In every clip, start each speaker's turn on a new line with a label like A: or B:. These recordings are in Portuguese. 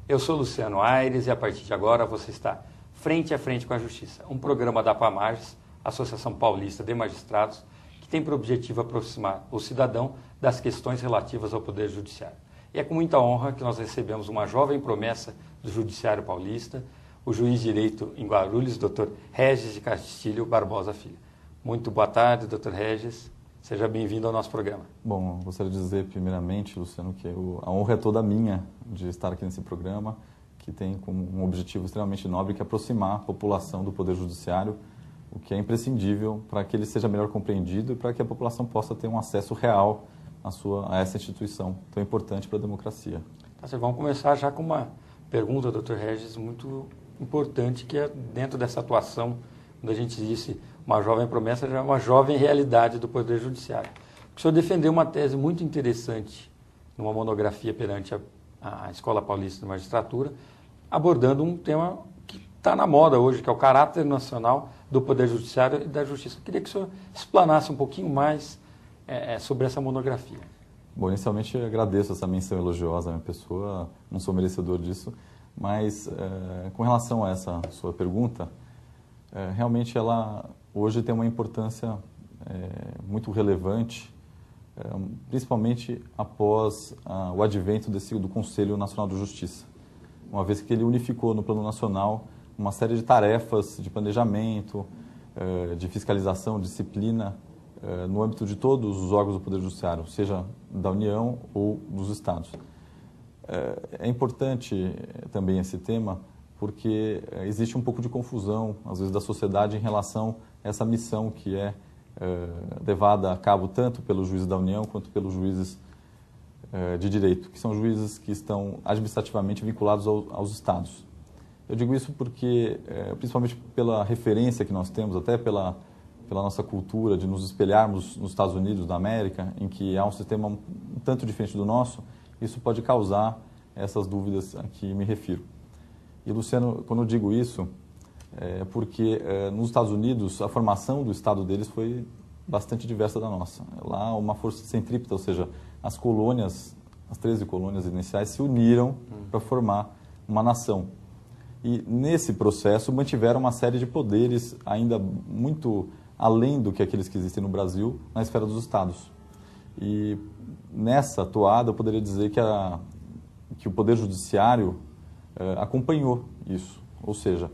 A: Eu sou Luciano Aires e a partir de agora você está frente a frente com a Justiça, um programa da APAMAGES, Associação Paulista de Magistrados, que tem por objetivo aproximar o cidadão das questões relativas ao Poder Judiciário. E é com muita honra que nós recebemos uma jovem promessa do Judiciário Paulista, o juiz de direito em Guarulhos, Dr. Regis de Castilho Barbosa Filho. Muito boa tarde, Dr. Regis. Seja bem-vindo ao nosso programa.
B: Bom, gostaria de dizer primeiramente, Luciano, que a honra é toda minha de estar aqui nesse programa, que tem como um objetivo extremamente nobre, que é aproximar a população do Poder Judiciário, o que é imprescindível para que ele seja melhor compreendido e para que a população possa ter um acesso real a essa instituição tão importante para a democracia.
A: Tá, vamos começar já com uma pergunta, Dr. Regis, muito importante, que é dentro dessa atuação, quando a gente disse uma jovem promessa, já é uma jovem realidade do Poder Judiciário. O senhor defendeu uma tese muito interessante numa monografia perante a Escola Paulista de Magistratura, abordando um tema que está na moda hoje, que é o caráter nacional do Poder Judiciário e da Justiça. Eu queria que o senhor explanasse um pouquinho mais sobre essa monografia.
B: Bom, inicialmente eu agradeço essa menção elogiosa à minha pessoa, não sou merecedor disso, mas com relação a essa sua pergunta, realmente ela hoje tem uma importância muito relevante, principalmente após o advento do Conselho Nacional de Justiça, uma vez que ele unificou no plano nacional uma série de tarefas de planejamento, de fiscalização, disciplina, no âmbito de todos os órgãos do Poder Judiciário, seja da União ou dos Estados. É importante também esse tema porque existe um pouco de confusão, às vezes, da sociedade em relação a essa missão que é levada a cabo tanto pelos juízes da União quanto pelos juízes de direito, que são juízes que estão administrativamente vinculados aos Estados. Eu digo isso porque, principalmente pela referência que nós temos, até pela nossa cultura de nos espelharmos nos Estados Unidos da América, em que há um sistema um tanto diferente do nosso, isso pode causar essas dúvidas a que me refiro. E, Luciano, quando eu digo isso, é porque nos Estados Unidos a formação do Estado deles foi bastante diversa da nossa. Lá uma força centrípeta, ou seja, as colônias, as 13 colônias iniciais se uniram para formar uma nação. E nesse processo mantiveram uma série de poderes ainda muito além do que aqueles que existem no Brasil, na esfera dos Estados. E nessa toada eu poderia dizer que o Poder Judiciário acompanhou isso, ou seja,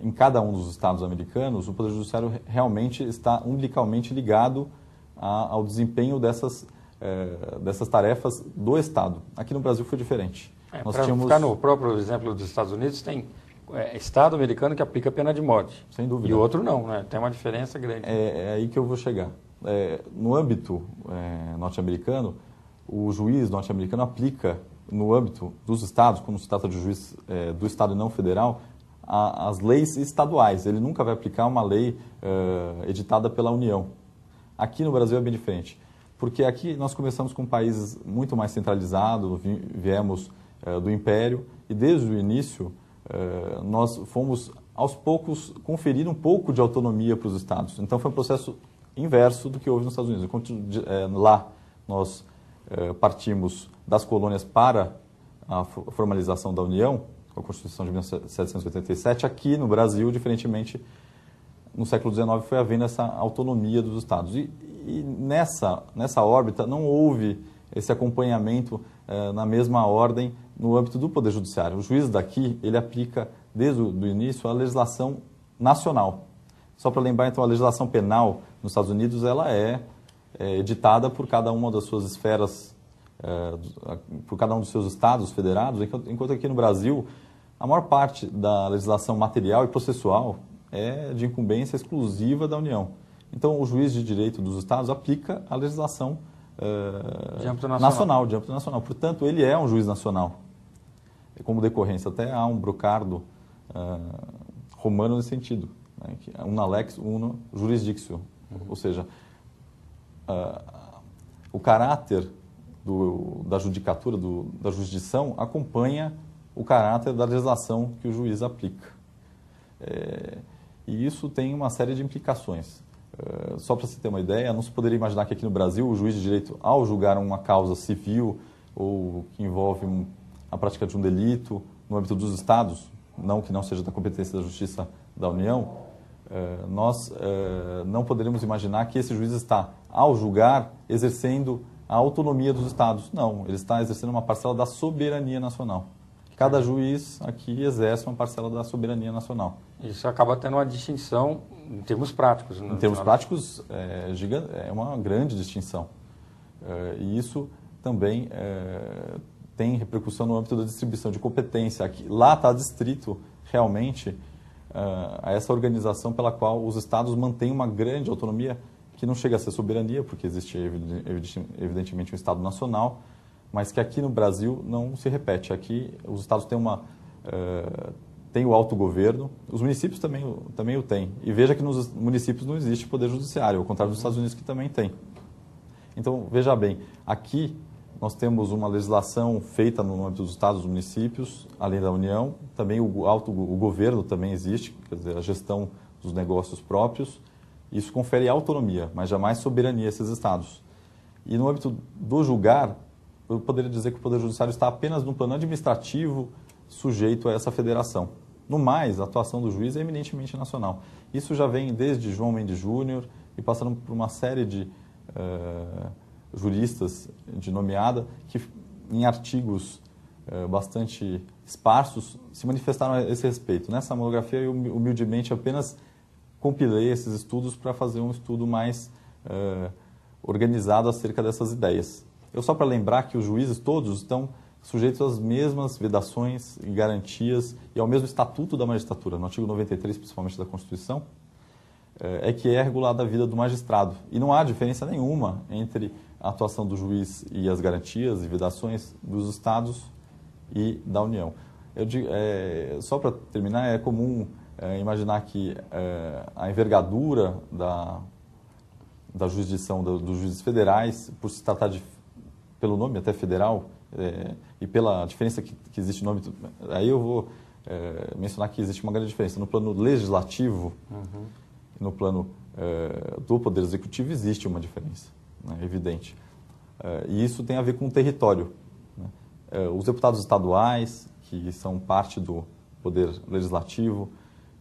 B: em cada um dos estados americanos, o Poder Judiciário realmente está umbilicalmente ligado ao desempenho dessas tarefas do Estado. Aqui no Brasil foi diferente.
A: Para ficar no próprio exemplo dos Estados Unidos, tem Estado americano que aplica pena de morte.
B: Sem dúvida.
A: E o outro não, né? Tem uma diferença grande.
B: É aí que eu vou chegar. No âmbito norte-americano, o juiz norte-americano aplica, no âmbito dos estados, quando se trata de juiz do estado e não federal, as leis estaduais. Ele nunca vai aplicar uma lei editada pela União. Aqui no Brasil é bem diferente, porque aqui nós começamos com países muito mais centralizados, viemos do Império, e desde o início nós fomos, aos poucos, conferir um pouco de autonomia para os estados. Então foi um processo inverso do que houve nos Estados Unidos. Enquanto lá nós partimos das colônias para a formalização da União, com a Constituição de 1787, aqui no Brasil, diferentemente, no século XIX, foi havendo essa autonomia dos estados. E nessa órbita não houve esse acompanhamento na mesma ordem no âmbito do Poder Judiciário. O juiz daqui, ele aplica, desde o início, a legislação nacional. Só para lembrar, então, a legislação penal nos Estados Unidos, ela é editada por cada uma das suas esferas, por cada um dos seus estados federados, enquanto aqui no Brasil, a maior parte da legislação material e processual é de incumbência exclusiva da União. Então, o juiz de direito dos estados aplica a legislação nacional, de âmbito nacional. Portanto, ele é um juiz nacional. Como decorrência, até há um brocardo romano nesse sentido, né, que é una lex, una jurisdictio. Ou seja, o caráter da judicatura, da jurisdição, acompanha o caráter da legislação que o juiz aplica. E isso tem uma série de implicações. Só para você ter uma ideia, não se poderia imaginar que aqui no Brasil o juiz de direito, ao julgar uma causa civil ou que envolve a prática de um delito no âmbito dos estados, não que não seja da competência da Justiça da União, nós não poderíamos imaginar que esse juiz está, ao julgar, exercendo a autonomia dos estados. Não, ele está exercendo uma parcela da soberania nacional. Cada juiz aqui exerce uma parcela da soberania nacional.
A: Isso acaba tendo uma distinção em termos práticos.
B: Em termos práticos, é uma grande distinção. E isso também tem repercussão no âmbito da distribuição de competência. Aqui, lá está distrito realmente a essa organização pela qual os estados mantêm uma grande autonomia, que não chega a ser soberania, porque existe evidentemente um Estado nacional, mas que aqui no Brasil não se repete. Aqui os estados têm o autogoverno, os municípios também o têm. E veja que nos municípios não existe poder judiciário, ao contrário dos Estados Unidos, que também tem. Então, veja bem, aqui nós temos uma legislação feita no âmbito dos estados e dos municípios, além da União, também o governo também existe, quer dizer, a gestão dos negócios próprios. Isso confere autonomia, mas jamais soberania a esses estados. E no âmbito do julgar, eu poderia dizer que o Poder Judiciário está apenas no plano administrativo sujeito a essa federação. No mais, a atuação do juiz é eminentemente nacional. Isso já vem desde João Mendes Júnior e passando por uma série de juristas de nomeada que, em artigos bastante esparsos, se manifestaram a esse respeito. Nessa monografia, eu humildemente apenas compilei esses estudos para fazer um estudo mais organizado acerca dessas ideias. Só para lembrar que os juízes todos estão sujeitos às mesmas vedações e garantias e ao mesmo estatuto da magistratura, no artigo 93, principalmente da Constituição, que é regulada a vida do magistrado. E não há diferença nenhuma entre a atuação do juiz e as garantias e vedações dos estados e da União. Só para terminar, é comum imaginar que a envergadura da jurisdição dos juízes federais, por se tratar pelo nome até federal, e pela diferença que existe no âmbito... Aí eu vou mencionar que existe uma grande diferença. No plano legislativo, no plano do Poder Executivo, existe uma diferença, né, evidente. E isso tem a ver com o território. Né? Os deputados estaduais, que são parte do Poder Legislativo,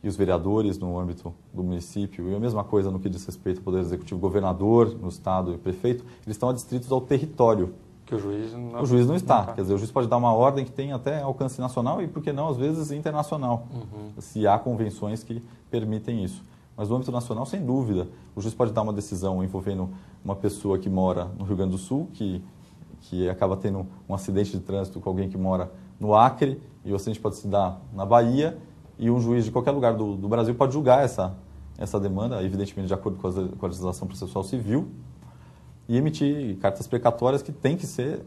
B: e os vereadores no âmbito do município, e a mesma coisa no que diz respeito ao Poder Executivo, governador no estado e prefeito, eles estão adstritos ao território.
A: Que o juiz
B: não está. Quer dizer, o juiz pode dar uma ordem que tem até alcance nacional e, por que não, às vezes, internacional, se há convenções que permitem isso. Mas no âmbito nacional, sem dúvida, o juiz pode dar uma decisão envolvendo uma pessoa que mora no Rio Grande do Sul, que acaba tendo um acidente de trânsito com alguém que mora no Acre, e o acidente pode se dar na Bahia, e um juiz de qualquer lugar do Brasil pode julgar essa demanda, evidentemente de acordo com a legislação processual civil, e emitir cartas precatórias que têm que ser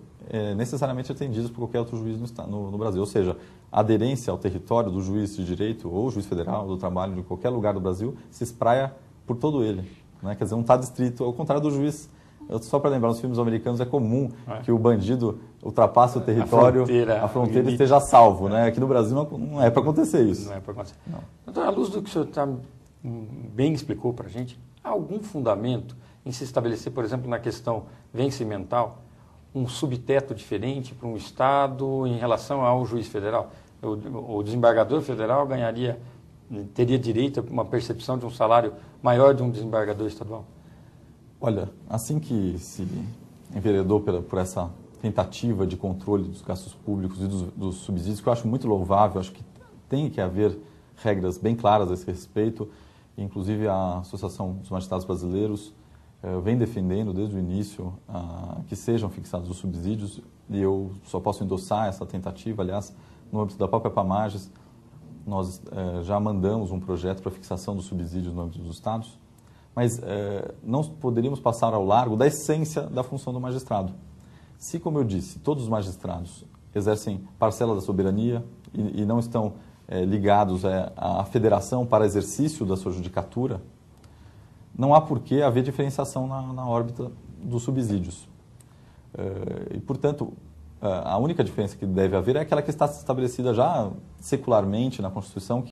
B: necessariamente atendidas por qualquer outro juiz no Brasil. Ou seja, a aderência ao território do juiz de direito ou juiz federal do trabalho de qualquer lugar do Brasil se espraia por todo ele. Né? Quer dizer, não está distrito, ao contrário do juiz. Só para lembrar, nos filmes americanos é comum que o bandido ultrapasse o território, a fronteira esteja salvo. Né? Aqui no Brasil não é para acontecer isso.
A: Não é para acontecer. Não. Então, à luz do que o senhor bem explicou para a gente, há algum fundamento em se estabelecer, por exemplo, na questão vencimental, um subteto diferente para um Estado em relação ao juiz federal? O desembargador federal teria direito a uma percepção de um salário maior de um desembargador estadual?
B: Olha, assim que se enveredou por essa tentativa de controle dos gastos públicos e dos subsídios, que eu acho muito louvável, acho que tem que haver regras bem claras a esse respeito, inclusive a Associação dos Magistrados Brasileiros vem defendendo desde o início que sejam fixados os subsídios, e eu só posso endossar essa tentativa. Aliás, no âmbito da própria Pamages, nós já mandamos um projeto para fixação dos subsídios no âmbito dos estados, mas não poderíamos passar ao largo da essência da função do magistrado. Se, como eu disse, todos os magistrados exercem parcela da soberania e não estão ligados à federação para exercício da sua judicatura, não há por que haver diferenciação na órbita dos subsídios. E, portanto, a única diferença que deve haver é aquela que está estabelecida já secularmente na Constituição,